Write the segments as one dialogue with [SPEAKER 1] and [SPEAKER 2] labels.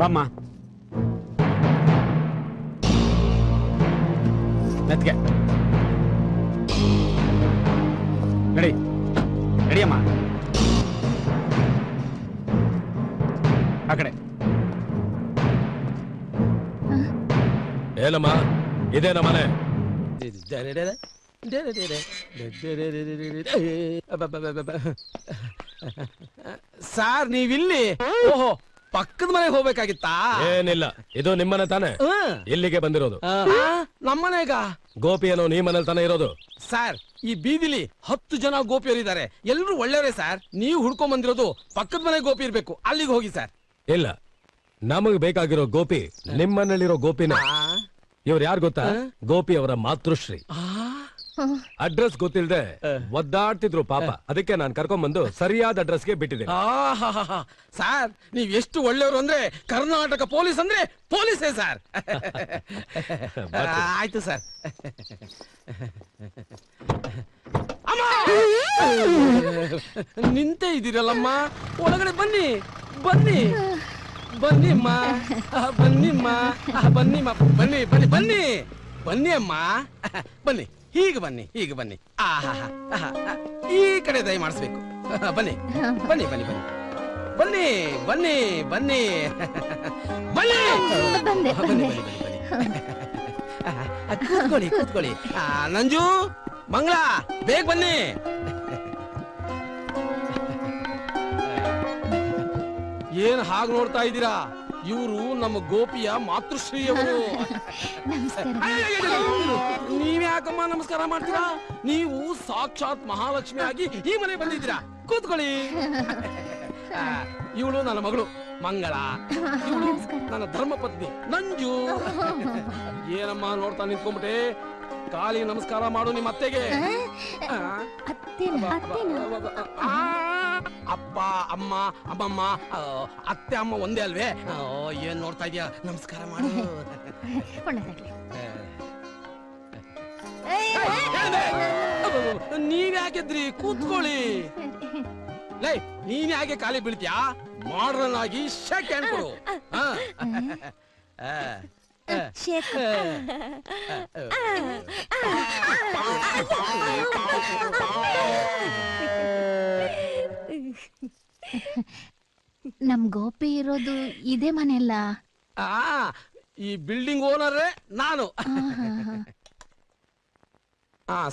[SPEAKER 1] ಬಾಮ್ಮ ಮೆತ್ಗೆ ನಡಿ ನಡಿಯಮ್ಮ ಆ ಕಡೆ.
[SPEAKER 2] ಏನಮ್ಮ ಇದೇನ ಮನೆ?
[SPEAKER 3] ಸಾರ್ ನೀವಿಲ್ಲಿ? ಓಹೋ, ಪಕ್ಕದ ಮನೆಗೆ ಹೋಗ್ಬೇಕಾಗಿತ್ತಾ?
[SPEAKER 2] ಏನಿಲ್ಲ, ಇದು ನಿಮ್ಮನೆ ತಾನೆ? ಇಲ್ಲಿಗೆ ಬಂದಿರೋದು.
[SPEAKER 3] ನಮ್ಮನೆಗ?
[SPEAKER 2] ಗೋಪಿ ಅನ್ನೋ ನೀ ಮನೇಲಿ ತಾನೆ ಇರೋದು?
[SPEAKER 3] ಸರ್, ಈ ಬೀದಿಲಿ 10 ಜನ ಗೋಪಿಯರಿದ್ದಾರೆ, ಎಲ್ರು ಒಳ್ಳೆಯವರೇ ಸರ್. ನೀವು ಹುಡ್ಕೊಂಡ್ ಬಂದಿರೋದು ಪಕ್ಕದ ಮನೆ ಗೋಪಿ ಇರ್ಬೇಕು, ಅಲ್ಲಿಗೆ ಹೋಗಿ ಸರ್.
[SPEAKER 2] ಇಲ್ಲ, ನಮಗ್ ಬೇಕಾಗಿರೋ ಗೋಪಿ ನಿಮ್ಮನೇಲಿರೋ ಗೋಪಿನ. ಇವ್ರು ಯಾರು ಗೊತ್ತಾ? ಗೋಪಿ ಅವರ ಮಾತೃಶ್ರೀ. ಅಡ್ರೆಸ್ ಗೊತ್ತಿಲ್ದೆ ಒದ್ದಾಡ್ತಿದ್ರು ಪಾಪ, ಅದಕ್ಕೆ ನಾನು ಕರ್ಕೊಂಡ್ ಬಂದು ಸರಿಯಾದ ಅಡ್ರೆಸ್ಗೆ ಬಿಟ್ಟಿದ್ದೀನಿ.
[SPEAKER 3] ಸರ್, ನೀವ್ ಎಷ್ಟು ಒಳ್ಳೆಯವರು ಅಂದ್ರೆ ಕರ್ನಾಟಕ ಪೊಲೀಸ್ ಅಂದ್ರೆ ಪೊಲೀಸೇ ಸರ್. ಆಯ್ತು ಸರ್. ನಿಂತೇ ಇದ್ದೀರಲ್ಲಮ್ಮ, ಒಳಗಡೆ ಬನ್ನಿ ಬನ್ನಿ ಬನ್ನಿಮ್ಮ, ಬನ್ನಿಮ್ಮ, ಬನ್ನಿಮ್ಮ, ಬನ್ನಿ ಬನ್ನಿ ಬನ್ನಿ ಬನ್ನಿ ಅಮ್ಮ, ಬನ್ನಿ. ಹೀಗೆ ಬನ್ನಿ, ಹೀಗೆ ಬನ್ನಿ. ಈ ಕಡೆ ದಯ ಮಾಡಿಸ್ಬೇಕು. ಬನ್ನಿ ಬನ್ನಿ ಬನ್ನಿ ಬನ್ನಿ ಬನ್ನಿ ಬನ್ನಿ ಬನ್ನಿ ಬನ್ನಿ ಬನ್ನಿ ಬನ್ನಿ ಕೂತ್ಕೊಳ್ಳಿ ಕೂತ್ಕೊಳ್ಳಿ. ನಂಜು, ಮಂಗಳ, ಬೇಗ ಬನ್ನಿ. ಏನ್ ಹಾಗೆ ನೋಡ್ತಾ ಇದ್ದೀರಾ? ಇವರು ನಮ್ಮ ಗೋಪಿಯ ಮಾತೃಶ್ರೀಯವರು. ನೀವ್ಯಾಕಮ್ಮ ನಮಸ್ಕಾರ ಮಾಡ್ತೀರಾ? ನೀವು ಸಾಕ್ಷಾತ್ ಮಹಾಲಕ್ಷ್ಮಿ ಆಗಿ ಈ ಮನೆ ಬಂದಿದ್ದೀರಾ. ಕೂತ್ಕೊಳ್ಳಿ. ಇವಳು ನನ್ನ ಮಗಳು ಮಂಗಳ, ಇವಳು ನನ್ನ ಧರ್ಮಪತ್ನಿ ನಂಜು. ಏನಮ್ಮ ನೋಡ್ತಾ ನಿಂತ್ಕೊಂಡ್ಬಿಟ್ಟೆ? ಕಾಲಿ ನಮಸ್ಕಾರ ಮಾಡು ನಿಮ್ಮ ಅತ್ತೆಗೆ. ಅಪ್ಪ ಅಮ್ಮ ಅಮ್ಮಮ್ಮ ಅತ್ತೆ ಅಮ್ಮ ಒಂದೇ ಅಲ್ವೇ? ಏನ್ ನೋಡ್ತಾ ಇದೀಯಾ? ನಮಸ್ಕಾರ ಮಾಡು. ನೀವ್ ಯಾಕೆದ್ರಿ? ಕೂತ್ಕೊಳ್ಳಿ. ಲೈ, ನೀನ್ ಯಾಕೆ ಖಾಲಿ ಬೀಳ್ತೀಯಾ? ಮಾಡ್ರನ್ ಆಗಿ ಶೇಕ್ ಹ್ಯಾಂಡ್ ಕೊಡು.
[SPEAKER 4] ನಮ್ ಗೋಪಿ ಇರೋದು ಇದೇ ಮನೆಯಲ್ಲ?
[SPEAKER 3] ಈ ಬಿಲ್ಡಿಂಗ್ ಓನರೇ ನಾನು.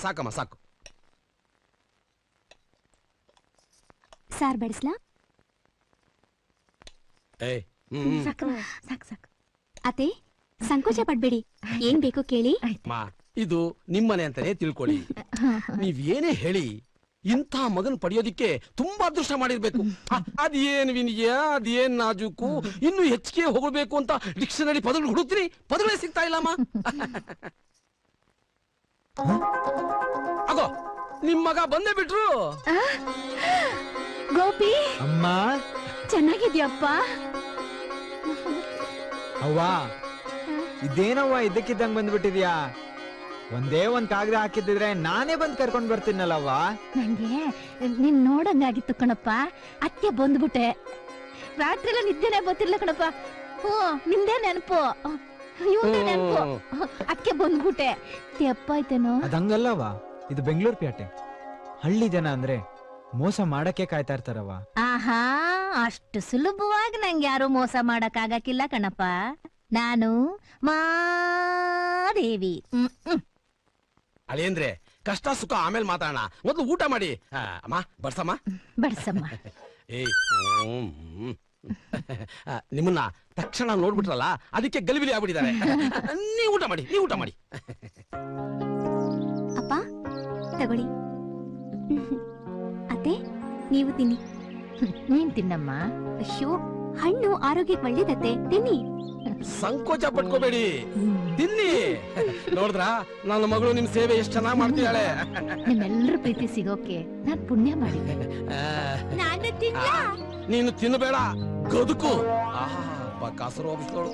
[SPEAKER 3] ಸಾಕಮ್ಮ ಸಾಕು.
[SPEAKER 4] ಸಾರ್ ಬಡಿಸ್ಲಾ?
[SPEAKER 5] ಸಾಕು ಸಾಕು. ಅತ್ತೆ, ಸಂಕೋಚ ಪಡ್ಬೇಡಿ, ಏನ್ ಬೇಕು ಕೇಳಿ.
[SPEAKER 3] ಇದು ನಿಮ್ಮನೆ ಅಂತಾನೆ ತಿಳ್ಕೊಳ್ಳಿ. ನೀವೇನೇ ಹೇಳಿ, ಇಂಥ ಮಗನ್ ಪಡೆಯೋದಿಕ್ಕೆ ತುಂಬಾ ಅದೃಷ್ಟ ಮಾಡಿರ್ಬೇಕು. ಅದೇನ್ ವಿನಯ, ಅದೇನ್ ನಾಜೂಕು, ಇನ್ನು ಹೆಚ್ಚಿಗೆ ಹೋಗಬೇಕು ಅಂತ ಡಿಕ್ಷನರಿ ಪದಗಳು ಹುಡುಕ್ತೀರಿ, ಪದಗಳೇ ಸಿಗ್ತಾ ಇಲ್ಲಮ್ಮ. ಆಗೋ, ನಿಮ್ ಮಗ ಬಂದೇ ಬಿಟ್ರು.
[SPEAKER 5] ಗೋಪಿ
[SPEAKER 6] ಅಮ್ಮ,
[SPEAKER 5] ಚೆನ್ನಾಗಿದ್ಯಪ್ಪ?
[SPEAKER 6] ಅವ್ವ, ಇದೇನವ್ವ ಇದ್ದಕ್ಕಿದ್ದಂಗ್ ಬಂದ್ಬಿಟ್ಟಿದ್ಯಾ? ಒಂದೇ ಒಂದ್ ಕಾಗದ ಹಾಕಿದ್ರೆ ನಾನೇ ಬಂದ್ ಕರ್ಕೊಂಡ್ ಬರ್ತೀನಲ್ಲವ್ವ.
[SPEAKER 4] ನಂಗೆ ನಿನ್ ನೋಡಂಗಾಗಿತ್ತು ಕಣಪ್ಪ, ಅತ್ತೆ ಬಂದ್ಬಿಟ್ಟೆ. ರಾತ್ರಿ ಎಲ್ಲ ನಿದ್ದೆನೆ ಗೊತ್ತಿಲ್ಲ ಕಣಪ್ಪ. ನಿಂದೇ ನೆನಪು, ಇವ್ನೇ ನೆನಪು. ಅಕ್ಕೆ ಬಂದ್ಬಿಟ್ಟೆ. ತೆಪ್ಪಾಯ್ತೇನೋ?
[SPEAKER 6] ಅದಂಗಲ್ಲವ್ವ, ಇದು ಬೆಂಗಳೂರು ಪೇಟೆ. ಹಳ್ಳಿ ಜನ ಅಂದ್ರೆ ಮೋಸ ಮಾಡಕ್ಕೆ ಕಾಯ್ತಾ ಇರ್ತಾರವ್ವ.
[SPEAKER 4] ಆಹಾ, ಅಷ್ಟು ಸುಲಭವಾಗಿ ನಂಗೆ ಯಾರು ಮೋಸ ಮಾಡಕ್ ಆಗಕ್ಕಿಲ್ಲ ಕಣಪ್ಪ. ನಾನು ಮಾದೇವಿ.
[SPEAKER 3] ಅಳೇಂದ್ರೆ ಕಷ್ಟ ಸುಖ ಆಮೇಲೆ ಮಾತಾಡೋಣ, ಮೊದಲು ಊಟ ಮಾಡಿ. ಅಮ್ಮ ಬಡ್ಸಮ್ಮ
[SPEAKER 4] ಬಡ್ಸಮ್ಮ.
[SPEAKER 3] ಏಯ್, ನಿಮ್ಮನ್ನ ತಕ್ಷಣ ನೋಡ್ಬಿಟ್ರಲ್ಲ, ಅದಕ್ಕೆ ಗಲಿಬಿಲಿ ಆಗ್ಬಿಟ್ಟಿದ್ದಾರೆ. ನೀವು ಊಟ ಮಾಡಿ, ನೀವು ಊಟ ಮಾಡಿ.
[SPEAKER 5] ಅಪ್ಪ ತಗೊಳ್ಳಿ. ಅತ್ತೆ, ನೀವು ತಿನ್ನಿ.
[SPEAKER 4] ನೀನ್ ತಿನ್ನಮ್ಮ.
[SPEAKER 5] ಅಯ್ಯೋ, ಹಣ್ಣು ಆರೋಗ್ಯಕ್ಕೆ ಒಳ್ಳೇದತ್ತೆ, ತಿನ್ನಿ.
[SPEAKER 3] ಸಂಕೋಚ ಪಟ್ಕೋಬೇಡಿ, ತಿನ್ನಿ. ನೋಡಿದ್ರ ನನ್ನ ಮಗಳು ನಿಮ್ ಸೇವೆ ಎಷ್ಟು ಚೆನ್ನಾಗಿ ಮಾಡ್ತಿದ್ದಾಳೆ.
[SPEAKER 4] ನಿಮ್ಮೆಲ್ಲರ ಪ್ರೀತಿ ಸಿಗೋಕೆ ನಾನ್ ಪುಣ್ಯ ಮಾಡಿದ್ದೆ.
[SPEAKER 3] ನೀನು ತಿನ್ನಬೇಡ, ಗದುಕು. ಕಾಸರು ಆಫೀಸ್ನೋಳು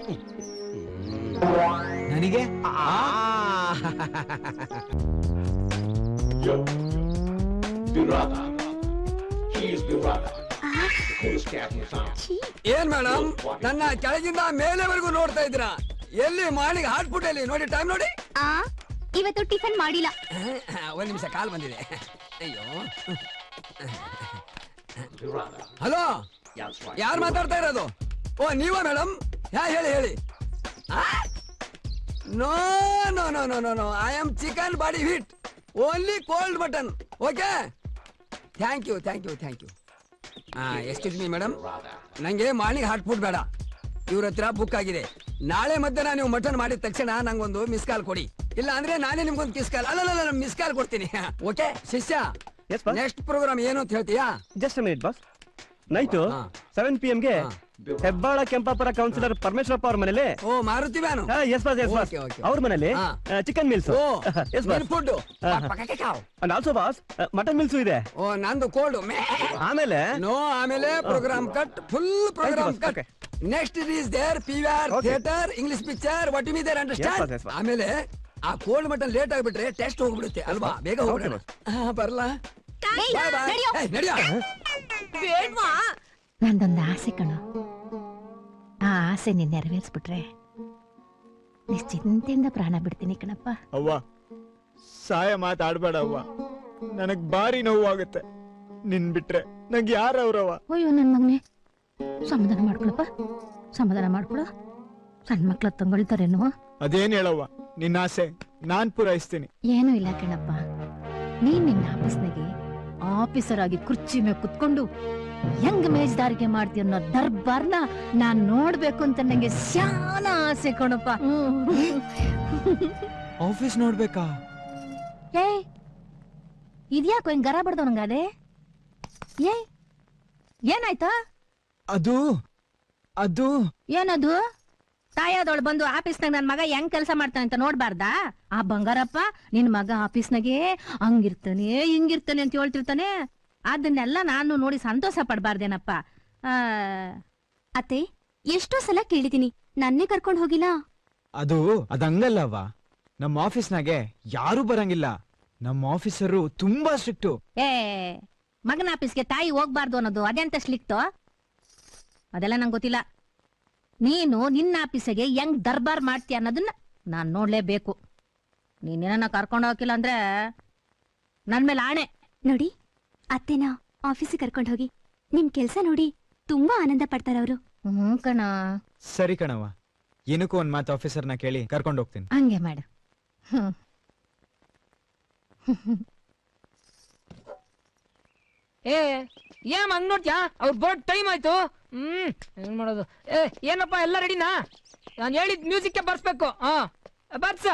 [SPEAKER 6] ನನಗೆ
[SPEAKER 7] ಏನ್ ಮೇಡಮ್ ನನ್ನ ಕೆಳಗಿಂದ ಮೇಲೆವರೆಗೂ ನೋಡ್ತಾ ಇದ್ದೀರಾ? ಎಲ್ಲಿ ಮಾಳಿಗೆ ಹಾಟ್ಬಿಟ್ಟಲ್ಲಿ ನೋಡಿ, ಟೈಮ್ ನೋಡಿ.
[SPEAKER 5] ಆ ಇವತ್ತು ಟಿಫನ್ ಮಾಡಿಲ್ಲ.
[SPEAKER 7] ಒಂದ್ ನಿಮಿಷ, ಕಾಲ್ ಬಂದಿದೆ. ಅಯ್ಯೋ, ಹಲೋ, ಯಾರು ಮಾತಾಡ್ತಾ ಇರೋದು? ಓ ನೀವಾ ಮೇಡಮ್? ಹೇಳಿ ಹೇಳಿ. No no no no no no, I am chicken body hit, only cold mutton. Okay, thank you thank you thank you. Excuse me madam, ನಂಗೆ ಮಾರ್ನಿಂಗ್ ಹಾಟ್ ಫುಡ್ ಬೇಡ. ಇವ್ರ ಹತ್ರ ಬುಕ್ ಆಗಿದೆ. ನಾಳೆ ಮಧ್ಯಾಹ್ನ ನೀವು ಮಟನ್ ಮಾಡಿದ ತಕ್ಷಣ ನಂಗೊಂದು ಮಿಸ್ ಕಾಲ್ ಕೊಡಿ, ಇಲ್ಲ ಅಂದ್ರೆ ನಾನೇ ನಿಮ್ಗೊಂದು ಕಿಸ್ ಕಾಲ್, ಅಲ್ಲ ಮಿಸ್ ಕಾಲ್ ಕೊಡ್ತೀನಿ. ಓಕೆ ಶಿಷ್ಯ, ನೆಕ್ಸ್ಟ್ ಪ್ರೋಗ್ರಾಮ್ ಏನು ಅಂತ ಹೇಳ್ತೀಯಾ?
[SPEAKER 8] Just minute boss. Night 7 PM ಗೆ ಹೆಬ್ಬಾಳ ಕೆಂಪಾಪುರ ಕೌನ್ಸಿಲರ್ ಪರಮೇಶ್ವರಪ್ಪ ಅವ್ರ ಮನೇಲಿ.
[SPEAKER 7] ಓ Maruti van.
[SPEAKER 8] Yes boss, yes boss. ಅವ್ರ ಮನೇಲಿ chicken meals. Yes boss.
[SPEAKER 7] Food
[SPEAKER 8] and also boss mutton meals ಇದೆ.
[SPEAKER 7] ಓ ನಂದು ಕೋಲ್ಡ್.
[SPEAKER 8] ಆಮೇಲೆ
[SPEAKER 7] ನೋ, ಆಮೇಲೆ programme cut, full programme cut. Next is there PVR theatre, English picture, what you me there understand. ಆಮೇಲೆ ಆ cold mutton late ಆಗ್ಬಿಟ್ರೆ taste ಹೋಗ್ಬಿಡುತ್ತೆ ಅಲ್ವಾ? ಬೇಗ ಹೋಗ್ಬಿಡೋಣ. ಬರ್ಲಾ? ನಡಿಯೋ.
[SPEAKER 4] ನಂದೊಂದು ಆಸೆ ಕಣೋ, ಆ ಆಸೆ ನೀನ್ ನೆರವೇರಿಸ್ಬಿಟ್ರೆ ನಿಶ್ಚಿಂತೆಯಿಂದ ಪ್ರಾಣ ಬಿಡ್ತೀನಿ ಕಣಪ್ಪ.
[SPEAKER 6] ಅವ್ವ, ಸಾಯ ಮಾತಾಡ್ಬೇಡ ಅವ್ವ, ನನಗ್ ಭಾರಿ ನೋವಾಗುತ್ತೆ. ನಿನ್ ಬಿಟ್ರೆ ನಂಗೆ ಯಾರವ್ರವ್ವ?
[SPEAKER 4] ಅಯ್ಯೋ ನನ್ ಮಗನೇ, ಸಮಾಧಾನ ಮಾಡ್ಕೊಳಪ್ಪ, ಸಮಾಧಾನ ಮಾಡ್ಕೊಳು. ಸಣ್ಣ ಮಕ್ಳ ತಂಗೊಳ್ತಾರೇನು?
[SPEAKER 6] ಅದೇನ್ ಹೇಳವ್ವ, ನಿನ್ನ ಆಸೆ ನಾನ್ ಪೂರೈಸ್ತೀನಿ.
[SPEAKER 4] ಏನೂ ಇಲ್ಲ ಕಣಪ್ಪ, ನೀನ್ ನಿನ್ನ ಆಫೀಸ್ನಾಗೆ ಆಫೀಸರ್ ಆಗಿ ಕುರ್ಚಿ ಮೇಲೆ ಕುತ್ಕೊಂಡು ಹೆಂಗ್ ಮೇಜ್ದಾರಿಗೆ ಮಾಡ್ತೀಯ ಅನ್ನೋ ದರ್ಬಾರ್ನ ನಾನ್ ನೋಡ್ಬೇಕು ಅಂತ ನಂಗೆ ಶಾನ ಆಸೆ ಕಣಪ್ಪ.
[SPEAKER 6] ಆಫೀಸ್ ನೋಡ್ಬೇಕಾ?
[SPEAKER 4] ಏ ಇದ್ಯಾಕೋ ಹಿಂಗ್ ಗರ ಬಡ್ದವನಂಗಾದೆ? ಏನಾಯ್ತಾ?
[SPEAKER 6] ಅದು
[SPEAKER 4] ಏನದು? ತಾಯಾದವಳು ಬಂದು ಆಫೀಸ್ನಾಗ ನನ್ ಮಗ ಹೆಂಗ್ ಕೆಲಸ ಮಾಡ್ತಾನೆ ಅಂತ ನೋಡ್ಬಾರ್ದಾ? ಆ ಬಂಗಾರಪ್ಪ ನಿನ್ ಮಗ ಆಫೀಸ್ನಾಗೆ ಹಂಗಿರ್ತಾನೆ ಹಿಂಗಿರ್ತಾನೆ ಅಂತ ಹೇಳ್ತಿರ್ತಾನೆ. ಅದನ್ನೆಲ್ಲ ನಾನು ನೋಡಿ ಸಂತೋಷ ಪಡ್ಬಾರ್ದೇನಪ್ಪ.
[SPEAKER 5] ಅತ್ತೆ, ಎಷ್ಟೋ ಸಲ ಕೇಳಿದೀನಿ, ನನ್ನೇ ಕರ್ಕೊಂಡು ಹೋಗಿಲ್ಲ.
[SPEAKER 6] ಅದಂಗಲ್ಲವ್ವ, ನಮ್ಮ ಆಫೀಸ್ನಾಗೆ ಯಾರು ಬರಂಗಿಲ್ಲ. ನಮ್ಮ ಆಫೀಸರು ತುಂಬಾ ಸ್ಟ್ರಿಕ್ಟು.
[SPEAKER 4] ಏ ಮಗನ ಆಫೀಸ್ಗೆ ತಾಯಿ ಹೋಗ್ಬಾರ್ದು ಅನ್ನೋದು ಅದೆಂತ ಸ್ಲಿಕ್ಟು? ಅದೆಲ್ಲ ನಂಗೆ ಗೊತ್ತಿಲ್ಲ. ನೀನು ನಿನ್ನ ಆಫೀಸಿಗೆ ಹೆಂಗ್ ದರ್ಬಾರ್ ಮಾಡ್ತೀಯ ಅನ್ನೋದನ್ನ ನಾನ್ ನೋಡ್ಲೇಬೇಕು. ನೀನೇನ ಕರ್ಕೊಂಡು ಹೋಗಿಲ್ಲ ಅಂದ್ರೆ ನನ್ ಮೇಲೆ ಆಣೆ.
[SPEAKER 5] ನೋಡಿ, ಅತ್ತೆನ ಆಫೀಸಿಗೆ ಕರ್ಕೊಂಡು ಹೋಗಿ. ನಿಮ್ ಕೆಲ್ಸ ನೋಡಿ ತುಂಬಾ ಆನಂದ ಪಡ್ತಾರ ಅವರು.
[SPEAKER 4] ಕಣ.
[SPEAKER 6] ಸರಿ ಕಣವ್ವ, ಏನಕ್ಕೂ ಒಂದ್ ಮಾತು ಆಫೀಸರ್ನ ಕೇಳಿ ಕರ್ಕೊಂಡು ಹೋಗ್ತೀನಿ.
[SPEAKER 4] ಹಂಗೆ ಮಾಡು.
[SPEAKER 9] ಏನ್ ಹಂಗ್ ನೋಡ್ತ್ಯಾ? ಅವ್ರ ಬರ್ಡ್ ಟೈಮ್ ಆಯ್ತು. ಏನ್ ಮಾಡೋದು? ಏನಪ್ಪ ಎಲ್ಲ ರೆಡಿನಾ? ನಾನು ಹೇಳಿದ್ ಮ್ಯೂಸಿಕ್ ಬರ್ಸ್ಬೇಕು. ಬರ್ಸ.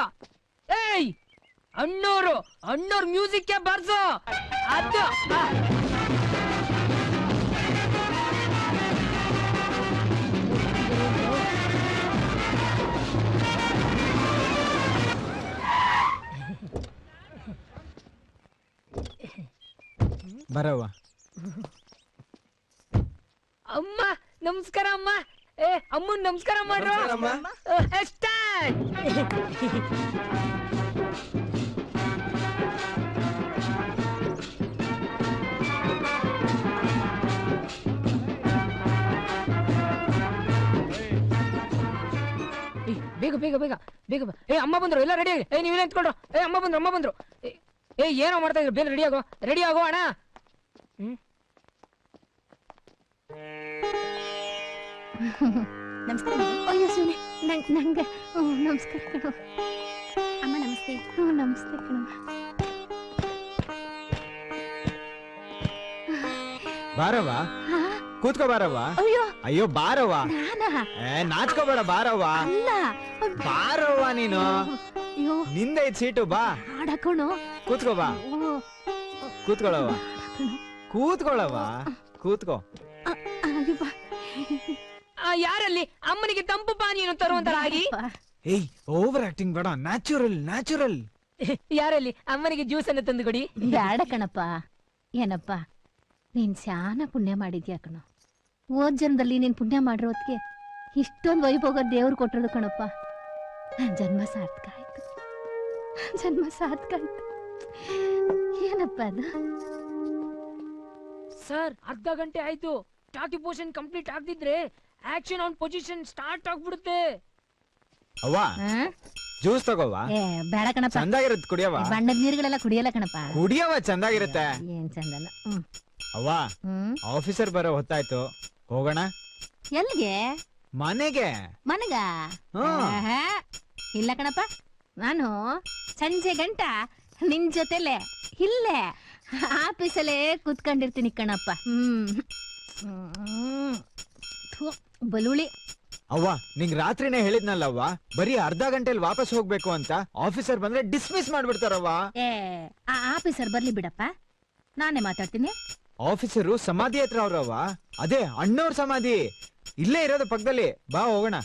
[SPEAKER 9] ಏಯ್ ಅಣ್ಣೋರು ಮ್ಯೂಸಿಕ್ ಬರ್ಸು. ಅದು
[SPEAKER 6] ಬರವ್ವ.
[SPEAKER 9] ಅಮ್ಮ ನಮಸ್ಕಾರ ಅಮ್ಮ. ಅಮ್ಮನ್ ನಮಸ್ಕಾರ ಮಾಡ್ರು. ಬೇಗ ಬೇಗ ಬೇಗ ಬೇಗ. ಅಮ್ಮ ಬಂದ್ರು, ಎಲ್ಲ ರೆಡಿ ಆಗಿ. ನೀವೇನ ನಿಂತ್ಕೊಂಡ್ರು? ಅಮ್ಮ ಬಂದ್ರು. ಏನೋ ಮಾಡ್ತಾ ಇದ್ರು, ಬೇಗ ರೆಡಿ ಆಗೋ ಅಣ್ಣ.
[SPEAKER 5] ನಮಸ್ಕಾರ.
[SPEAKER 4] ಅಯ್ಯೋ ಸುನೆ ನಂಗೆ ನಮಸ್ಕಾರ ಕಣ.
[SPEAKER 5] ಅಮ್ಮ ನಮಸ್ತೆ.
[SPEAKER 4] ನಮಸ್ತೆ ಕಣ.
[SPEAKER 6] ಬಾರವ್ವ, ಕೂತ್ಕೋ ಬಾರವ್ವ. ಅಯ್ಯೋ ಬಾರವ್ವ. ನಾಚ್ಕೋಬೇಡ ಬಾರವ್ವ. ಬಾರವ್ವ ನೀನು. ನಿಂದ ಇದ್ ಸೀಟು, ಬಾ
[SPEAKER 4] ಆಡಕಣು.
[SPEAKER 6] ಕೂತ್ಕೋ ಬಾ. ಕೂತ್ಕೊಳ್ಳವ್ವ, ಕೂತ್ಕೋ.
[SPEAKER 9] ಯಾರಲ್ಲಿ ಅಮ್ಮನಿಗೆ ತಂಪು ಪಾನೀಯನ್ನು ತರುವಂತರ ಆಗಿ.
[SPEAKER 6] ಏಯ್ ಓವರ್ ಆಕ್ಟಿಂಗ್ ಬೇಡ, ನ್ಯಾಚುರಲ್.
[SPEAKER 9] ಯಾರಲ್ಲಿ ಅಮ್ಮನಿಗೆ ಜ್ಯೂಸ್ ಅನ್ನು ತಂದು ಕೊಡಿ.
[SPEAKER 4] ಬೇಡ ಕಣಪ್ಪ. ಏನಪ್ಪ ನೀನ್ ಶಾನ ಪುಣ್ಯ ಮಾಡಿದ್ಯಾ ಕಣ. ಹೋದ್ ಜನ್ಮದಲ್ಲಿ ನೀನ್ ಪುಣ್ಯ ಮಾಡಿರೋದ್ಗೆ ಇಷ್ಟೊಂದು ವೈಭೋಗ ದೇವ್ರು ಕೊಟ್ಟಿರೋದು ಕಣಪ್ಪ. ಜನ್ಮ ಸಾರ್ಥಕ ಆಯ್ತು. ಏನಪ್ಪ ಅದು?
[SPEAKER 9] ಸರ್, ಅರ್ಧ ಗಂಟೆ ಆಯ್ತು. ಟಾಕಿ ಪೋಷನ್ ಕಂಪ್ಲೀಟ್ ಆಗ್ತಿದ್ರೆ ಆಕ್ಷನ್ ಆನ್ ಪೊಸಿಷನ್ ಸ್ಟಾರ್ಟ್ ಆಗ್ಬಿಡುತ್ತೆ.
[SPEAKER 6] ಅವ್ವ ಜ್ಯೂಸ್ ತಗೋವಾ?
[SPEAKER 4] ಏ ಬೇಡ ಕಣಪ್ಪ,
[SPEAKER 6] ಚಂದಾಗಿರುತ್ತೆ ಕುಡಿಯವ.
[SPEAKER 4] ಬಣ್ಣದ ನೀರುಗಳೆಲ್ಲ ಕುಡಿಯಲ್ಲ ಕಣಪ್ಪ.
[SPEAKER 6] ಕುಡಿಯವ ಚಂದಾಗಿರುತ್ತೆ.
[SPEAKER 4] ಏನ್ ಚಂದಲ್ಲ.
[SPEAKER 6] ಅವ್ವ ಆಫೀಸರ್ ಬರೋ ಹೊತ್ತಾಯ್ತು, ಹೋಗೋಣ.
[SPEAKER 4] ಎಲ್ಗೆ?
[SPEAKER 6] ಮನೆಗೆ.
[SPEAKER 4] ಮನಗ?
[SPEAKER 6] ಹ್ಮ್.
[SPEAKER 4] ಆಹಾ, ಇಲ್ಲ ಕಣಪ್ಪ, ನಾನು ಸಂಜೆ ಗಂಟ ನಿನ್ ಜೊತೆಲೆ ಇಲ್ಲೇ ಆಫೀಸಲ್ಲೇ ಕೂತ್ಕೊಂಡಿರ್ತೀನಿ ಕಣಪ್ಪ. ಥು, ಬಲುಳಿ.
[SPEAKER 6] ಅವ್ವ ನಿಂಗ್ ರಾತ್ರಿನೇ ಹೇಳಿದ್ನಲ್ಲವ್ವ, ಬರೀ ಅರ್ಧ ಗಂಟೆಲಿ ವಾಪಸ್ ಹೋಗ್ಬೇಕು ಅಂತ. ಆಫೀಸರ್ ಬಂದ್ರೆ ಡಿಸ್ಮಿಸ್ ಮಾಡ್ಬಿಡ್ತಾರವ್ವ.
[SPEAKER 4] ಏ ಆ ಆಫೀಸರ್ ಬರ್ಲಿ ಬಿಡಪ್ಪ, ನಾನೇ ಮಾತಾಡ್ತೀನಿ.
[SPEAKER 6] ಆಫೀಸರು ಸಮಾಧಿ ಹತ್ರ ಅವ್ರವ್ವ, ಅದೇ ಅಣ್ಣವ್ರ ಸಮಾಧಿ ಇಲ್ಲೇ ಇರೋದು ಪಕ್ಕದಲ್ಲಿ. ಬಾ ಹೋಗೋಣ.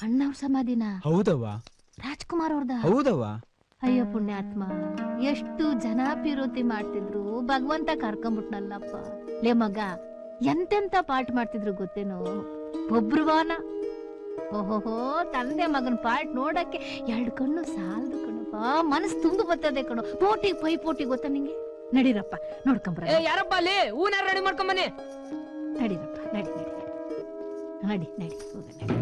[SPEAKER 4] ಅಣ್ಣವ್ರ ಸಮಾಧಿನ?
[SPEAKER 6] ಹೌದವ್ವ.
[SPEAKER 4] ರಾಜ್ಕುಮಾರ್ ಅವ್ರದ?
[SPEAKER 6] ಹೌದವ್ವ.
[SPEAKER 4] ಅಯ್ಯೋ ಪುಣ್ಯಾತ್ಮ, ಎಷ್ಟು ಜನ ಪಿರೋತಿ ಮಾಡ್ತಿದ್ರು, ಭಗವಂತ ಕರ್ಕೊಂಬಿಟ್ನಲ್ಲಪ್ಪ. ಲೇ ಮಗ, ಎಂತೆಂತ ಪಾಠ ಮಾಡ್ತಿದ್ರು ಗೊತ್ತೇನೋ. ಒಬ್ರುವಾನ ಓಹೋಹೋ, ತಂದೆ ಮಗನ್ ಪಾಠ ನೋಡಕ್ಕೆ 2 ಕಣ್ಣು ಸಾಲದು ಕಣಪ್ಪ. ಮನಸ್ಸು ತುಂಬು ಬರ್ತದೆ ಕಣೋ. ಪೈಪೋಟಿ ಗೊತ್ತಾ ನಿಂಗೆ? ನಡೀರಪ್ಪ ನೋಡ್ಕೊಂಬ್ರ.
[SPEAKER 9] ಏ ಯಾರಪ್ಪ ಅಲ್ಲಿ ಹೂನಾರ ರೆಡಿ ಮಾಡ್ಕೊಂಬನ್ನಿ.
[SPEAKER 4] ನಡೀರಪ್ಪ, ನಡಿ ನಡಿ ನಡಿ ನಡಿ ಹೋಗ ನಡಿ.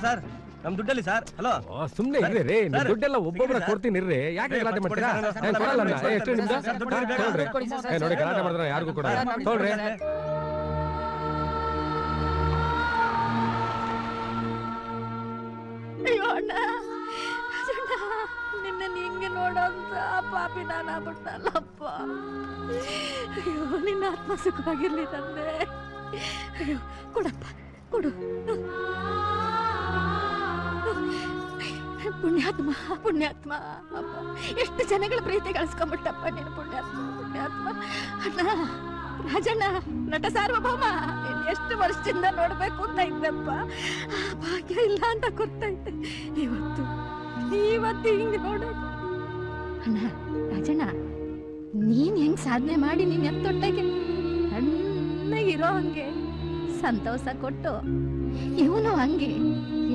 [SPEAKER 8] ಸರ್ ನಮ್ ದುಡ್ಡಲ್ಲಿ ಸರ್. ಹಲೋ
[SPEAKER 2] ಸುಮ್ನೆ ಇರ್ರಿ ರೀ, ನಿಮ್ ದುಡ್ಡೆಲ್ಲ ಒಬ್ಬೊಬ್ಬರ ಕೊಡ್ತೀನಿ ಇರ್ರಿ. ಯಾಕೆ ಗಲಾಟೆ ಮಾಡ್ತೀರಾ? ಕೊಡಲ್ಲ ಅಣ್ಣ. ಎಷ್ಟು ನಿಮ್ದು? ತಗೊಳ್ರಿ. ನೋಡಿ ಗಲಾಟೆ ಮಾಡಿದ್ರೆ ಯಾರಿಗೂ ಕೊಡಲ್ಲ. ತಗೊಳ್ರಿ.
[SPEAKER 4] ಅಯ್ಯೋ ಅಣ್ಣ, ನಿನ್ನ ಹಿಂಗೆ ನೋಡೋಂತ ಪಾಪಿ ನಾನಾಗ್ಬಿಟ್ಟಲ್ಲಪ್ಪ. ಅಯ್ಯೋ ನಿನ್ನ ಆತ್ಮ ಸುಖವಾಗಿರ್ಲಿ ತಂದೆ. ಅಯ್ಯೋ ಕೊಡಪ್ಪ, ಕೊಡು. ಪುಣ್ಯಾತ್ಮ ಪುಣ್ಯಾತ್ಮ ಅಪ್ಪ, ಎಷ್ಟು ಜನಗಳ ಪ್ರೀತಿ ಗಳಿಸ್ಕೊಂಡ್ಬಿಟ್ಟಪ್ಪ ನೀನು. ಪುಣ್ಯಾತ್ಮ ಅಣ್ಣ, ರಾಜಣ್ಣ, ನಟ ಸಾರ್ವಭೌಮ, ಎಷ್ಟು ವರ್ಷದಿಂದ ನೋಡ್ಬೇಕು ಅಂತ ಇದ್ದಪ್ಪ. ಭಾಗ್ಯ ಇಲ್ಲ ಅಂತ ಗೊತ್ತೈತೆ. ಇವತ್ತು ಹಿಂಗ್ ನೋಡೋದು. ಅಣ್ಣ ರಾಜಣ್ಣ, ನೀನ್ ಹೆಂಗ್ ಸಾಧನೆ ಮಾಡಿ ನೀನ್ ಎತ್ತೊಟ್ಟೆಗೆ ಸಣ್ಣಗಿರೋ ಹಂಗೆ ಸಂತೋಷ ಕೊಟ್ಟು, ಇವನು ಹಂಗೆ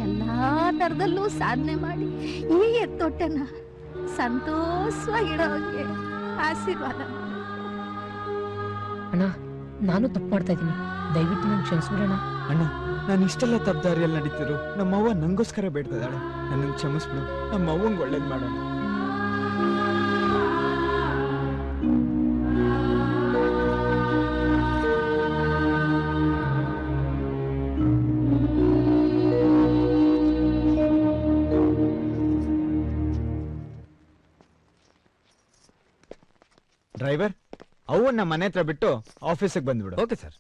[SPEAKER 4] ಎಲ್ಲಾ ತರದಲ್ಲೂ ಸಾಧನೆ ಮಾಡಿ ಈ ಎತ್ತೊಟ್ಟೆನ ಸಂತೋಷವಾಗಿಡೋ ಹಂಗೆ ಆಶೀರ್ವಾದ.
[SPEAKER 9] ಅಣ್ಣ, ನಾನು ತಪ್ಪು ಮಾಡ್ತಾ ಇದ್ದೀನಿ, ದಯವಿಟ್ಟು ನಂಗೆ ಕ್ಷಮಿಸ್ಬಿಡೋಣ.
[SPEAKER 6] ಅಣ್ಣ, ನಾನು ಇಷ್ಟೆಲ್ಲ ತಪ್ಪದಾರಿಯಲ್ಲಿ ನಡೀತಿರು ನಮ್ಮವ್ವ ನಂಗೋಸ್ಕರ ಬೇಡ್ತಿದ್ದಾಳೆ. ನನ್ನನ್ನು ಕ್ಷಮಿಸ್ಬಿಡು. ನಮ್ಮವ್ವಂಗೆ ಒಳ್ಳೇದ್ ಮಾಡೋಣ. ಡ್ರೈವರ್, ಅವನ್ನ ಮನೆ ಹತ್ರ ಬಿಟ್ಟು ಆಫೀಸಿಗೆ ಬಂದ್ಬಿಡು.
[SPEAKER 2] Okay sir.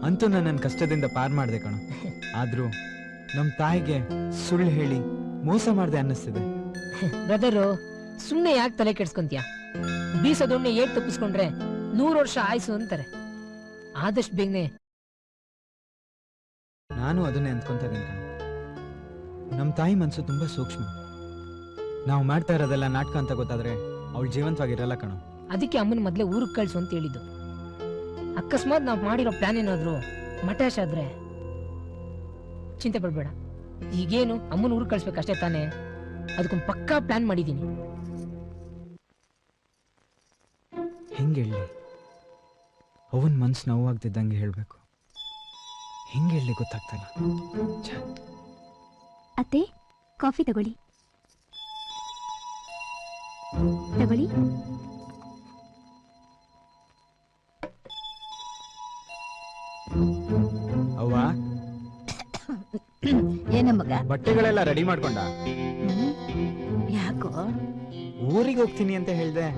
[SPEAKER 6] ಅಂತೂ ನನ್ನ ಕಷ್ಟದಿಂದ ಪಾರ್ ಮಾಡ್ದೆ ಕಣೋ. ಆದ್ರೂ ನಮ್ ತಾಯಿಗೆ ಸುಳ್ಳು ಹೇಳಿ ಮೋಸ ಮಾಡ್ದೆ ಅನ್ನಿಸ್ತಿದೆ.
[SPEAKER 9] ಬ್ರದರು, ಸುಮ್ನೆ ಯಾಕೆ ತಲೆ ಕೆಡ್ಸ್ಕೊಂತೀಯ? ಬೀಸದೊಣ್ಣೆ ಏಟ್ ತಪ್ಪಿಸ್ಕೊಂಡ್ರೆ 100 ವರ್ಷ ಆಯ್ಸು ಅಂತಾರೆ. ಆದಷ್ಟು ಬೇಗನೆ.
[SPEAKER 6] ನಾನು ಅದನ್ನೇ ಅಂದ್ಕೊಂತ ಇದ್ದೀನಿ ಕಣೋ. ನಮ್ ತಾಯಿ ಮನ್ಸು ತುಂಬಾ ಸೂಕ್ಷ್ಮ. ನಾವು ಮಾಡ್ತಾ ಇರೋದೆಲ್ಲ ನಾಟಕ ಅಂತ ಗೊತ್ತಾದ್ರೆ ಅವಳು ಜೀವಂತವಾಗಿರಲ್ಲ ಕಣೋ.
[SPEAKER 9] ಅದಕ್ಕೆ ಅಮ್ಮನ ಮೊದ್ಲೇ ಊರಿಗೆ ಕಳ್ಸು ಅಂತ ಹೇಳಿದ್ದು. ಅಕಸ್ಮಾತ್ ನಾವು ಮಾಡಿರೋ ಪ್ಲಾನ್ ಏನಾದ್ರು ಮಟಾಶ್ ಆದ್ರೆ ಚಿಂತೆ ಪಡ್ಬೇಡ. ಈಗೇನು ಅಮ್ಮನ ಊರಿಗೆ ಕಳ್ಸ್ಬೇಕಷ್ಟೇ ತಾನೇ. ಅದಕ್ಕೊಂದು ಪಕ್ಕಾ ಪ್ಲಾನ್ ಮಾಡಿದ್ದೀನಿ.
[SPEAKER 6] ಹೆಂಗೆ ಹೇಳಿ? ಅವನ್ ಮನ್ಸು ನೋವಾಗ್ತಿದ್ದಂಗೆ ಹೇಳ್ಬೇಕು. ಹೆಂಗೆ ಹೇಳಿ ಗೊತ್ತಾಗ್ತಲ್ಲ.
[SPEAKER 5] ಅತ್ತೆ, ಕಾಫಿ ತಗೊಳ್ಳಿ. ತಗೊಳ್ಳಿ.
[SPEAKER 6] ಅವ್ವ,
[SPEAKER 4] ಏನ ಮಗ?
[SPEAKER 6] ಬಟ್ಟೆಗಳೆಲ್ಲ ರೆಡಿ ಮಾಡ್ಕೊಂಡ?
[SPEAKER 4] ಯಾಕೋ?
[SPEAKER 6] ಊರಿಗೆ ಹೋಗ್ತೀನಿ ಅಂತ ಹೇಳ್ದೆ.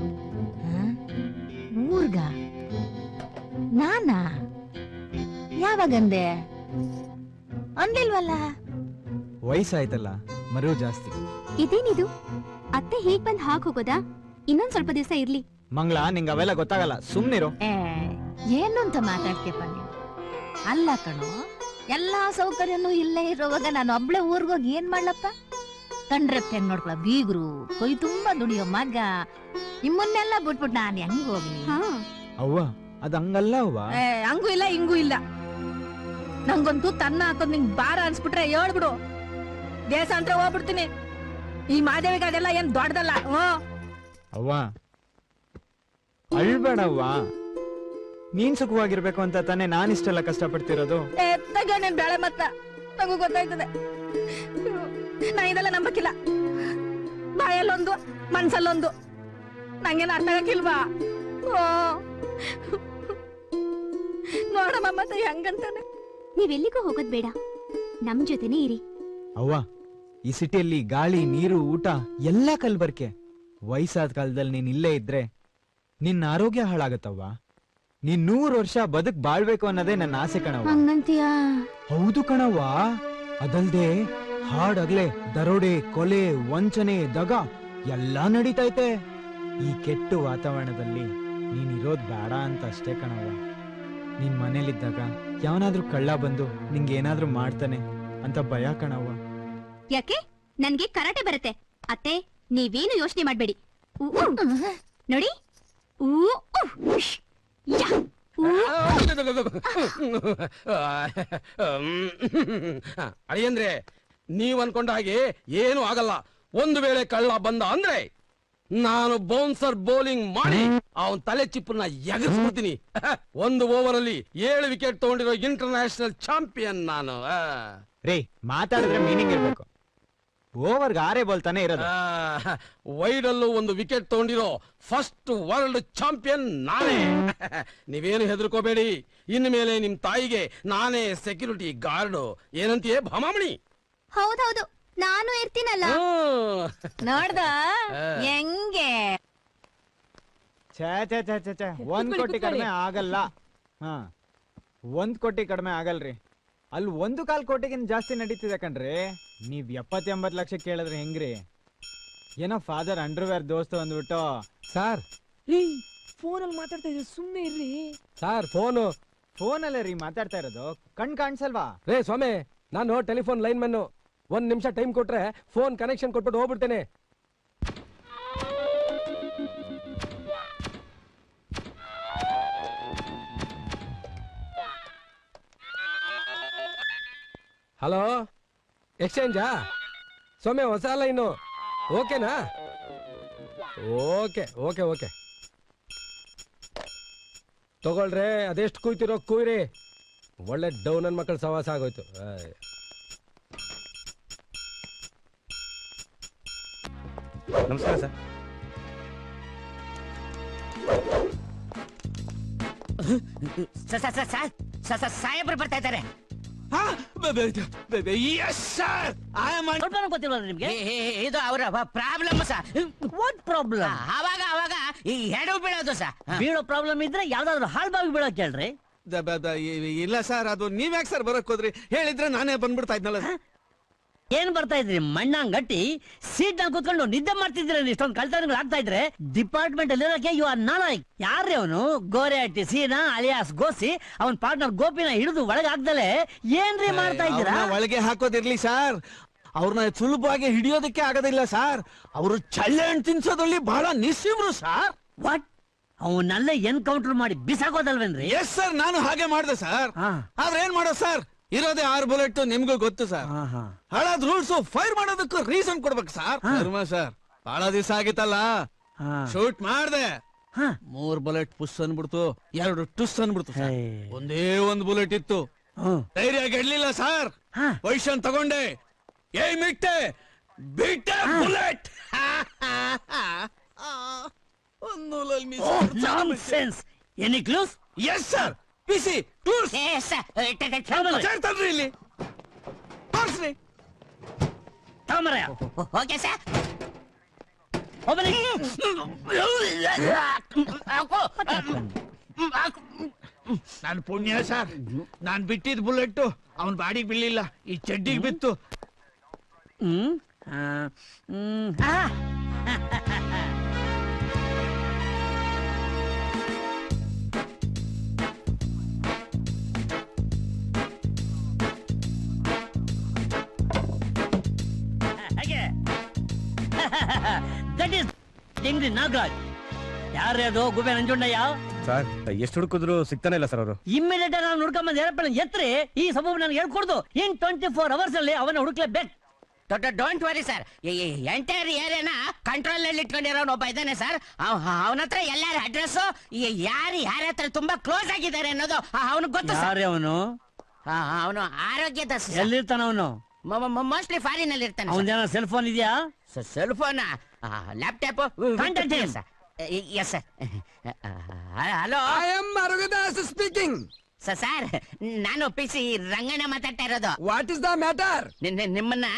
[SPEAKER 4] ಊರ್ಗ? ನಾನಾ? ಯಾವಾಗಂದೆ? ಅಂದಿಲ್ವಲ್ಲ.
[SPEAKER 6] ವಯಸ್ಸಾಯ್ತಲ್ಲ, ಮರು ಜಾಸ್ತಿ.
[SPEAKER 5] ಇದೇನಿದು? ಅತ್ತೆ ಹೀಗ್ ಬಂದ್ ಹಾಕ್ ಹೋಗೋದಾ? ಇನ್ನೊಂದ್ ಸ್ವಲ್ಪ ದಿವಸ ಇರ್ಲಿ.
[SPEAKER 6] ಮಂಗಳ, ನಿಂಗೆ ಅವೆಲ್ಲ ಗೊತ್ತಾಗಲ್ಲ, ಸುಮ್ನಿರು.
[SPEAKER 4] ಏನು ಅಂತ ಮಾತಾಡ್ತೀಯಪ್ಪ ನೀನು? ಅಲ್ಲ ಕಣೋ, ಎಲ್ಲಾ ಸೌಕರ್ಯನೂ ಇಲ್ಲೇ ಇರೋವಾಗ ನಾನು ಒಬ್ಳೆ ಊರ್ಗೋಗಿ ಏನ್ ಮಾಡ್ಲಪ್ಪ? ಕಂಡ್ರೆ ಹೆಂಗ್ ನೋಡ್ಕೊಳ ಬೀಗ್ರು, ಕೊಯ್ ತುಂಬಾ ದುಡಿಯೋ ಮಗ, ನಿಮ್ಮನ್ನೆಲ್ಲ ಬಿಟ್ಬಿಟ್ಟು ನಾನ್ ಹೆಂಗ್ ಹೋಗ್ಲಿ?
[SPEAKER 5] ಹಾ,
[SPEAKER 6] ಅವ್ವ, ಅದ್ ಹಂಗಲ್ಲ ಅವ್ವ.
[SPEAKER 4] ಹಂಗೂ ಇಲ್ಲ ಹಿಂಗೂ ಇಲ್ಲ. ನಂಗೊಂದು ತನ್ನ ಹಾಕೋದ್ ನಿಂಗ್ ಬಾರ ಅನ್ಸ್ಬಿಟ್ರೆ ಹೇಳ್ಬಿಡು, ದೇಶಾಂತರ ಹೋಗ್ಬಿಡ್ತೀನಿ. ಈ ಮಾದೇವಿಗೆ ಅದೆಲ್ಲ ಏನ್ ದೊಡ್ಡದಲ್ಲ.
[SPEAKER 6] ಅವ್ವ, ಅಳ್ಬೇಡವ್ವ. ನೀನ್ ಸುಖವಾಗಿರ್ಬೇಕು ಅಂತ ತಾನೇ ನಾನಿಷ್ಟೆಲ್ಲ ಕಷ್ಟಪಡ್ತಿರೋದು.
[SPEAKER 4] ಎತ್ತಾಗ ನೀನ್ ಬೇಳೆ ಮತ್ತ ನಂಗೂ ಗೊತ್ತಾಯ್ತದೆ. ನಾ ಇದೆಲ್ಲ ನಂಬಕ್ಕಿಲ್ಲ. ಬಾಯಲ್ಲೊಂದು ಮನ್ಸಲ್ಲೊಂದು ನಂಗೇನು ಅರ್ಥ ಆಗಕ್ಕಿಲ್ವಾ? ನೋಡಮ್ಮ ಮತ್ತೆ ಹೆಂಗಂತಾನೆ.
[SPEAKER 5] ನೀವೆಲ್ಲಿಗೂ ಹೋಗೋದ್ ಬೇಡ, ನಮ್ ಜೊತೆನೇ ಇರಿ.
[SPEAKER 6] ಅವ್ವ, ಈ ಸಿಟಿಯಲ್ಲಿ ಗಾಳಿ, ನೀರು, ಊಟ ಎಲ್ಲ ಕಲ್ಬರ್ಕೆ. ವಯಸ್ಸಾದ ಕಾಲದಲ್ಲಿ ನೀನ್ ಇಲ್ಲೇ ಇದ್ರೆ ನಿನ್ನ ಆರೋಗ್ಯ ಹಾಳಾಗತ್ತವ್ವ. ನೀನ್ 100 ವರ್ಷ ಬದುಕ್ ಬಾಳ್ಬೇಕು ಅನ್ನೋದೇ ನನ್ನ ಆಸೆ ಕಣವ್ವ.
[SPEAKER 4] ಹಂಗಂತೀಯ?
[SPEAKER 6] ಹೌದು ಕಣವ್ವ. ಅದಲ್ದೆ ಹಾಡಾಗ್ಲೆ ದರೋಡೆ, ಕೊಲೆ, ವಂಚನೆ, ದಗ ಎಲ್ಲಾ ನಡೀತೈತೆ. ಈ ಕೆಟ್ಟ ವಾತಾವರಣದಲ್ಲಿ ನೀನ್ ಇರೋದ್ ಬೇಡ ಅಂತ ಅಷ್ಟೇ ಕಣವ್ವ. ನೀನ್ ಮನೇಲಿದ್ದಾಗ ಯಾವನಾದ್ರೂ ಕಳ್ಳ ಬಂದು ನಿಂಗೆ ಏನಾದ್ರೂ ಮಾಡ್ತಾನೆ ಅಂತ ಭಯ ಕಣವ್ವ.
[SPEAKER 5] ಯಾಕೆ? ನನ್ಗೆ ಕರಾಟೆ ಬರುತ್ತೆ. ಅತ್ತೆ, ನೀವೇನು ಯೋಚನೆ ಮಾಡ್ಬೇಡಿ. ನೋಡಿ,
[SPEAKER 3] ಅಳಿಯಂದ್ರೆ, ನೀವ್ ಅನ್ಕೊಂಡ ಹಾಗೆ ಏನು ಆಗಲ್ಲ. ಒಂದು ವೇಳೆ ಕಳ್ಳ ಬಂದ ಅಂದ್ರೆ ನಾನು ಬೌನ್ಸರ್ ಬೌಲಿಂಗ್ ಮಾಡಿ ಅವನ್ ತಲೆ ಚಿಪ್ಪನ್ನ ಎಗರಿಸ್ಬಿಡ್ತೀನಿ. 1 ಓವರ್ ಅಲ್ಲಿ 7 ವಿಕೆಟ್ ತಗೊಂಡಿರೋ ಇಂಟರ್ನ್ಯಾಷನಲ್ ಚಾಂಪಿಯನ್ ನಾನು.
[SPEAKER 6] ರೇ, ಮಾತಾಡಿದ್ರೆ ಮೀನಿಂಗ್ ಇರ್ಬೇಕು. ಓವರ್ಗೆ 6 ಬೋಲ್ತಾನೆ ಇರೋದು.
[SPEAKER 3] ವೈಡ್ ಅಲ್ಲೂ 1 ವಿಕೆಟ್ ತಗೊಂಡಿರೋ ಫಸ್ಟ್ ವರ್ಲ್ಡ್ ಚಾಂಪಿಯನ್ ನಾನೇ. ನೀವೇನು ಹೆದರ್ಕೋಬೇಡಿ. ಇನ್ನು ಮೇಲೆ ನಿಮ್ ತಾಯಿಗೆ ನಾನೇ ಸೆಕ್ಯೂರಿಟಿ ಗಾರ್ಡ್. ಏನಂತೀಯೇ ಭಾಮಾಮಣಿ?
[SPEAKER 5] ಹೌದೌದು, ನಾನು ಇರ್ತೀನಲ್ಲ.
[SPEAKER 4] ನೋಡ್ದ ಹೆಂಗೆ?
[SPEAKER 6] ಛೇ ಛೇ ಛೇ ಛೇ ಛೇ, 1 ಕೋಟಿ ಕಡಿಮೆ ಆಗಲ್ಲ. 1 ಕೋಟಿ ಕಡಿಮೆ ಆಗಲ್ರಿ. ಅಲ್ಲಿ 1.25 ಕೋಟಿಗಿಂತ ಜಾಸ್ತಿ ನಡೀತಿದೆ ಕಣ್ರಿ. ನೀವ್ 70-80 ಲಕ್ಷ ಕೇಳಿದ್ರೆ ಹೆಂಗ್ರಿ? ಏನೋ ಫಾದರ್ ಅಂಡರ್ವೇರ್ ದೋಸ್ತ ಅಂದ್ಬಿಟ್ಟು.
[SPEAKER 2] ಸಾರ್,
[SPEAKER 9] ಫೋನಲ್ಲಿ ಮಾತಾಡ್ತಾ ಇದ್ರೆ ಸುಮ್ಮನೆ ಇರ್ರಿ.
[SPEAKER 2] ಸಾರ್,
[SPEAKER 6] ಫೋನಲ್ಲೇ ರೀ ಮಾತಾಡ್ತಾ ಇರೋದು, ಕಣ್ ಕಾಣಿಸಲ್ವಾ?
[SPEAKER 2] ರೇ ಸ್ವಾಮಿ, ನಾನು ಟೆಲಿಫೋನ್ ಲೈನ್ ಮ್ಯಾನ್. 1 ನಿಮಿಷ ಟೈಮ್ ಕೊಟ್ರೆ ಫೋನ್ ಕನೆಕ್ಷನ್ ಕೊಟ್ಬಿಟ್ಟು ಹೋಗ್ಬಿಡ್ತೇನೆ. ಹಲೋ, ಎಕ್ಸ್ಚೇಂಜಾ? ಸೊಮ್ಮೆ ಹೊಸ ಲೈನು. ಓಕೆನಾ? ಓಕೆ ಓಕೆ ಓಕೆ, ತಗೊಳ್ರೆ. ಅದೆಷ್ಟು ಕೂಯ್ತಿರೋ ಕೂಯ್ರಿ. ಒಳ್ಳೆ ಡೌನ್ ನನ್ನ ಮಕ್ಕಳ ಸವಾಸ ಆಗೋಯ್ತು.
[SPEAKER 8] ನಮಸ್ಕಾರ
[SPEAKER 10] ಸರ್. ಸಾಹೇಬ್ರು ಬರ್ತಾ ಇದ್ದಾರೆ. ಗೊತ್ತಿಲ್ಲ ನಿಮ್ಗೆ? ಇದು ಅವರ ಪ್ರಾಬ್ಲಮ್ ಸರ್. What problem? ಅವಾಗ ಅವಾಗ ಈ ಹೆಡು ಬೀಳೋದು ಸರ್. ಬೀಳೋ ಪ್ರಾಬ್ಲಮ್ ಇದ್ರೆ ಯಾವ್ದಾದ್ರು ಹಾಳ್ಬಾವಿ ಬೀಳೋಕ್ ಹೇಳ್ರಿ.
[SPEAKER 3] ಇಲ್ಲ ಸರ್, ಅದು ನೀವ್ಯಾಕೆ ಸರ್ ಬರಕ್ ಹೋದ್ರಿ? ಹೇಳಿದ್ರೆ ನಾನೇ ಬಂದ್ಬಿಡ್ತಾ ಇದ್ನಲ್ಲ.
[SPEAKER 10] ಏನ್ ಬರ್ತಾ ಇದ್ರಿ ಮಣ್ಣಂಗ್ ಗಟ್ಟಿ ಸೀಟ್ ನಲ್ಲಿ ಕೂತ್ಕೊಂಡು ನಿದ್ದೆ ಮಾಡ್ತಿದ್ರೆ ಇಷ್ಟೊಂದು ಕಳ್ತನಗಳು ಆಗ್ತಾ ಇದ್ರೆ ಡಿಪಾರ್ಟ್ಮೆಂಟ್ ಅಲ್ಲಿ ಯು ಆರ್ ನಾಲಾಯಕ್. ಯಾರ್ರಿ ಅವನು? ಗೋರೆ ಹಟ್ಟಿ ಸೀನಾ ಅಲಿಯಾಸ್ ಗೋಸಿ ಅವನ್ ಪಾರ್ಟ್ನರ್ ಗೋಪಿನ ಹಿಡಿದು ಒಳಗೆ ಹಾಕ್ದಲೆ ಏನ್ರಿ ಮಾಡ್ತಾ ಇದ್ದೀರಾ?
[SPEAKER 3] ಒಳಗೆ ಹಾಕೋದಿರ್ಲಿ ಸರ್, ಅವ್ರನ್ನ ಸುಲಭವಾಗಿ ಹಿಡಿಯೋದಕ್ಕೆ ಆಗೋದಿಲ್ಲ ಸರ್. ಅವರು ಚಳ್ಳೆ ಹಣ್ಣು ತಿನ್ಸೋದ್ರಲ್ಲಿ ಬಹಳ ನಿಸ್ಸಿಮ್ರು ಸರ್.
[SPEAKER 10] ವಾಟ್? ಅವನ್ನೆಲ್ಲ ಎನ್ಕೌಂಟರ್ ಮಾಡಿ ಬಿಸಾಕೋದಲ್ವೇನ್ರಿ?
[SPEAKER 3] ಎಸ್ ಸರ್, ನಾನು ಹಾಗೆ ಮಾಡ್ದೆ ಸರ್. ಆದ್ರೆ ಏನ್ ಮಾಡೋ ಸರ್, ಇರೋದೇ 6 ಬುಲೆಟ್, ನಿಮ್ಗೂ ಗೊತ್ತು ಸರ್. ಹಾಳಾದ ರೂಲ್ಸ್ ಫೈರ್ ಮಾಡೋದಕ್ಕೂ ರೀಸನ್ ಕೊಡ್ಬೇಕು ಸರ್. ಧರ್ಮ ಸರ್, ಬಹಳ ದಿವಸ ಆಗಿತ್ತಲ್ಲ, ಶೂಟ್ ಮಾಡ್ದೆ. 3 ಬುಲೆಟ್ ಪುಸ್ ಅನ್ಬಿಡ್ತು, 2 ಟುಸ್ ಅನ್ಬಿಡ್ತು. ಒಂದೇ 1 ಬುಲೆಟ್ ಇತ್ತು. ಧೈರ್ಯ ಗೆಡ್ಲಿಲ್ಲ ಸರ್. ಪೊಸಿಷನ್ ತಗೊಂಡೆ, ಏಮ್ ಇಟ್ಟೆ, ಬಿಟ್ಟೆ bullet.
[SPEAKER 10] Any clues?
[SPEAKER 3] Yes sir, ಬಿಸಿ ಕ್ಲೂಸ್ ಇಲ್ಲಿ ತೋರಿಸ್ರಿ.
[SPEAKER 10] Okay sir.
[SPEAKER 11] ನನ್ ಪುಣ್ಯ ಸರ್, ನಾನ್ ಬಿಟ್ಟಿದ್ ಬುಲೆಟ್ ಅವನ್ ಬಾಡಿಗೆ ಬೀಳಿಲ್ಲ, ಈ ಚಡ್ಡಿಗೆ ಬಿತ್ತು.
[SPEAKER 10] ಹ್ಮ್ ಆ, ಆ. ಹಾಗೆ ದಟ್ ಈಸ್ ಡಿಂಗ್ರಿ ನಾಗರಾಜ್. ಯಾರೇ ಅದು ಗುಬೆ ನಂಜುಂಡಯ್ಯ?
[SPEAKER 8] ಸರ್ ಎಷ್ಟು ಹುಡುಕಿದ್ರು ಸಿಗ್ತಾನೆ ಇಲ್ಲ ಸರ್ ಅವರು.
[SPEAKER 10] ಇಮ್ಮಿಡಿಯೇಟ್ ನಾನು ಹುಡ್ಕೊಂಬಂದ್ ಏರೋಪ್ಲೇನ್ ಎತ್ರಿ ಈ ಸಬೂಬ್ ನನಗೆ ಹೇಳ್ಕೊಡ್ದು. ಇನ್ 24 hours ಅಲ್ಲಿ ಅವನ ಹುಡುಕ್ಲೇಬೇಕು.
[SPEAKER 12] ಡೋಂಟ್ ವರಿ ಸರ್, ಎಂಟೈರ್ ಏರಿಯಾನ ಕಂಟ್ರೋಲ್ ನಲ್ಲಿ ಇಟ್ಕೊಂಡಿರೋನು ಒಬ್ಬ ಇದ್ದಾನೆ ಸರ್. ಅವನ ಹತ್ರ ಎಲ್ಲಾರ ಅಡ್ರೆಸ್, ಯಾರ ಹತ್ರ ತುಂಬಾ ಕ್ಲೋಸ್ ಆಗಿದ್ದಾರೆ ಅನ್ನೋದು ಅವನಿಗೆ ಗೊತ್ತು ಸರ್.
[SPEAKER 10] ಯಾರೇ ಅವನು?
[SPEAKER 12] ಅವನು ಆರೋಗ್ಯದ
[SPEAKER 10] ಎಲ್ಲಿರ್ತಾನ ಅವನು?
[SPEAKER 12] ಮೋಸ್ಟ್ಲಿ ಫಾರಿನ್ ಅಲ್ಲಿ ಇರ್ತಾನೆ.
[SPEAKER 10] ಅವನ ಸೆಲ್ ಫೋನ್ ಇದೆಯಾ?
[SPEAKER 12] Cell phone, laptop, yes sir. Hello,
[SPEAKER 7] I am Aragadas speaking.
[SPEAKER 12] Sir ನಾನು ಪಿಸಿ ರಂಗಣ್ಣ ಮಾತಾಡ್ತಾ ಇರೋದು.
[SPEAKER 7] What is the matter?
[SPEAKER 12] ನಿಮ್ಮನ್ನ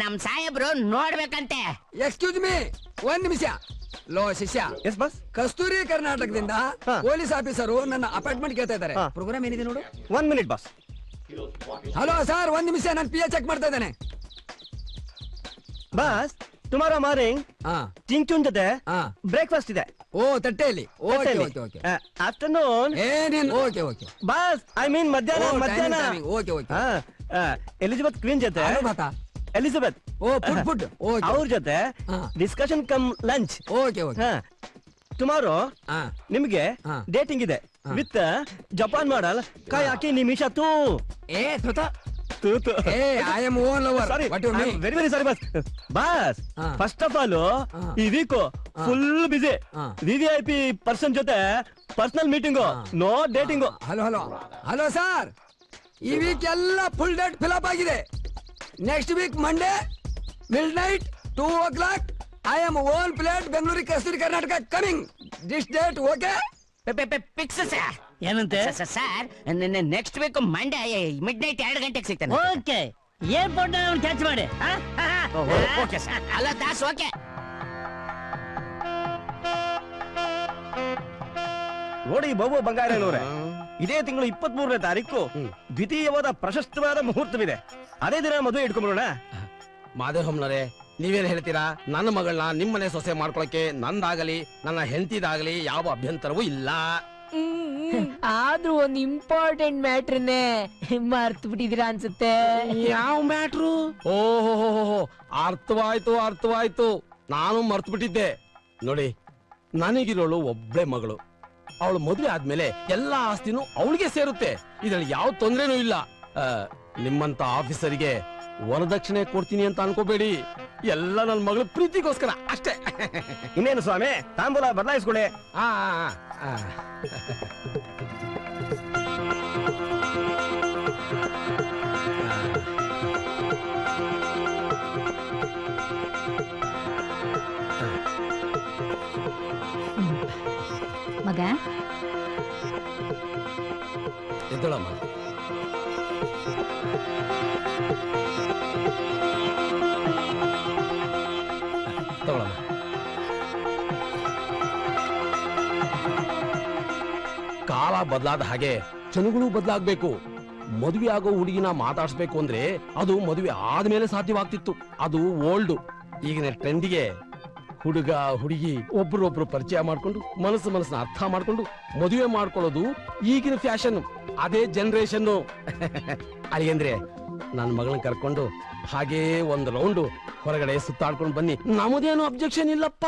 [SPEAKER 12] ನಮ್ ಸಾಹೇಬ್ರು ನೋಡ್ಬೇಕಂತೆ.
[SPEAKER 7] ಎಕ್ಸ್ಕ್ಯೂಸ್ ಮೀ, ಒಂದ್ ನಿಮಿಷ. ಲೋ ಶಿಷ್ಯ,
[SPEAKER 8] ಎಸ್ ಬಾಸ್.
[SPEAKER 7] ಕಸ್ತೂರಿ ಕರ್ನಾಟಕದಿಂದ ಪೊಲೀಸ್ ಆಫೀಸರು ನನ್ನ ಅಪಾಯಿಂಟ್ಮೆಂಟ್ ಕೇಳ್ತಾ ಇದ್ದಾರೆ. ಪ್ರೋಗ್ರಾಮ್ ಏನಿದೆ ನೋಡು.
[SPEAKER 8] 1 minute ಬಾಸ್.
[SPEAKER 7] ಹಲೋ ಸರ್, ಒಂದ್ ನಿಮಿಷ, ನಾನು ಪಿ ಚೆಕ್ ಮಾಡ್ತಾ ಇದ್ದೇನೆ.
[SPEAKER 8] ಬಾಸ್, ಟುಮಾರೋ ಮಾರ್ನಿಂಗ್ ಚಿಂಚುನ್ ಜೊತೆ ಬ್ರೇಕ್ಫಾಸ್ಟ್ ಇದೆ.
[SPEAKER 7] ಓ, ತಟ್ಟೆಯಲ್ಲಿ. Okay okay okay.
[SPEAKER 8] ಆಫ್ಟರ್ನೂನ್
[SPEAKER 7] ಏನೇನು? Okay okay
[SPEAKER 8] boss, I mean ಮಧ್ಯಾಹ್ನ.
[SPEAKER 7] Okay okay.
[SPEAKER 8] ಎಲಿಜಬೆತ್ ಕ್ವೀನ್ ಜೊತೆ Elizabeth
[SPEAKER 7] oh, food food. Okay.
[SPEAKER 8] ಅವ್ರ ಜೊತೆ discussion come lunch.
[SPEAKER 7] Okay okay.
[SPEAKER 8] Tomorrow ನಿಮ್ಗೆ ಡೇಟಿಂಗ್ ಇದೆ ವಿತ್ ಜಪಾನ್ ಮಾಡಲ್ ಕಾಯಾಕಿ ನಿಮಿಷ ತೂ.
[SPEAKER 7] ಏ ತುತ
[SPEAKER 8] ತೂತು.
[SPEAKER 7] ಏ, I am own lover.
[SPEAKER 8] Sorry,
[SPEAKER 7] what you mean?
[SPEAKER 8] Very very sorry boss. Boss, first of all ಈ week full busy. VVIP person ಜೊತೆ personal meeting, no dating.
[SPEAKER 7] Hello hello hello sir, ಈ ವೀಕ್ ಎಲ್ಲ ಫುಲ್ ಡೇಟ್ ಫಿಲ್ ಅಪ್ ಆಗಿದೆ. Next week Monday midnight 2 o'clock I am one plate Bengaluru Kasturi Karnataka coming this date. Okay
[SPEAKER 12] fix sir.
[SPEAKER 10] ಏನಂತೆ?
[SPEAKER 12] Sir next week Monday midnight 2 ಗಂಟೆಗೆ ಸಿಗ್ತಾನೆ.
[SPEAKER 10] Okay, airport catch ಮಾಡಿ.
[SPEAKER 12] Okay sir. ಅಲ್ಲ Das, okay.
[SPEAKER 8] ನೋಡಿ ಬಾಬು ಬಂಗಾರನವರೇ, ಇದೇ ತಿಂಗಳು 23ನೇ ತಾರೀಕು ದ್ವಿತೀಯವಾದ ಪ್ರಶಸ್ತವಾದ ಮುಹೂರ್ತವಿದೆ. ಅದೇ ದಿನ ಮದುವೆ ಇಟ್ಕೊಂಡ್ಬಿಡೋಣ.
[SPEAKER 3] ಮಾದೇಹಮ್ನರೇ, ನೀವೇನ್ ಹೇಳ್ತೀರಾ? ನನ್ನ ಮಗಳನ್ನ ನಿಮ್ಮನೆ ಸೊಸೆ ಮಾಡ್ಕೊಳಕ್ಕೆ ನಂದಾಗಲಿ ನನ್ನ ಹೆಂಡತಿದಾಗಲಿ ಯಾವ ಅಭ್ಯಂತರವೂ ಇಲ್ಲ.
[SPEAKER 9] ಆದ್ರೂ ಒಂದ್ ಇಂಪಾರ್ಟೆಂಟ್ ಮ್ಯಾಟ್ರನ್ನೇ ಮರ್ತು ಬಿಟ್ಟಿದೀರಾ ಅನ್ಸುತ್ತೆ.
[SPEAKER 3] ಯಾವ ಮ್ಯಾಟ್ರು? ಓಹೋ, ಅರ್ಥವಾಯ್ತು. ನಾನು ಮರ್ತು ಬಿಟ್ಟಿದ್ದೆ. ನೋಡಿ, ನನಗಿರೋಳು ಒಬ್ಳೆ ಮಗಳು. ಅವಳು ಮದುವೆ ಆದ್ಮೇಲೆ ಎಲ್ಲಾ ಆಸ್ತಿನೂ ಅವಳಿಗೆ ಸೇರುತ್ತೆ. ಇದ್ರಲ್ಲಿ ಯಾವ ತೊಂದ್ರೆನೂ ಇಲ್ಲ. ನಿಮ್ಮಂತ ಆಫೀಸರಿಗೆ ವರದಕ್ಷಿಣೆ ಕೊಡ್ತೀನಿ ಅಂತ ಅನ್ಕೋಬೇಡಿ. ಎಲ್ಲ ನನ್ನ ಮಗಳ ಪ್ರೀತಿಗೋಸ್ಕರ ಅಷ್ಟೇ.
[SPEAKER 8] ಇನ್ನೇನು ಸ್ವಾಮಿ, ತಾಂಬೂಲ ಬದಲಾಯಿಸ್ಕೊಳ್ಳಿ.
[SPEAKER 4] ಮಗ,
[SPEAKER 3] ಎದ್ದಳಮ್ಮ. ತಗೊಳಮ್ಮ. ಕಾಲ ಬದಲಾದ ಹಾಗೆ ಜನಗಳು ಬದಲಾಗ್ಬೇಕು. ಮದುವೆ ಆಗೋ ಹುಡುಗಿನ ಮಾತಾಡ್ಸ್ಬೇಕು ಅಂದ್ರೆ ಅದು ಮದುವೆ ಆದ್ಮೇಲೆ ಸಾಧ್ಯವಾಗ್ತಿತ್ತು. ಅದು ಓಲ್ಡ್. ಈಗಿನ ಟ್ರೆಂಡಿಗೆ ಹುಡುಗ ಹುಡುಗಿ ಒಬ್ರೊಬ್ರು ಪರಿಚಯ ಮಾಡ್ಕೊಂಡು ಮನಸ್ಸನ್ನ ಅರ್ಥ ಮಾಡ್ಕೊಂಡು ಮದುವೆ ಮಾಡ್ಕೊಳ್ಳೋದು ಈಗಿನ ಫ್ಯಾಷನ್. ಅದೇ ಜನರೇಷನ್. ಅಳಿಯಂದ್ರೆ ನನ್ನ ಮಗಳನ್ನ ಕರ್ಕೊಂಡು ಹಾಗೇ ಒಂದ್ ರೌಂಡ್ ಹೊರಗಡೆ ಸುತ್ತಾಡ್ಕೊಂಡು ಬನ್ನಿ. ನಮ್ಮದೇನು ಅಬ್ಜೆಕ್ಷನ್ ಇಲ್ಲಪ್ಪ.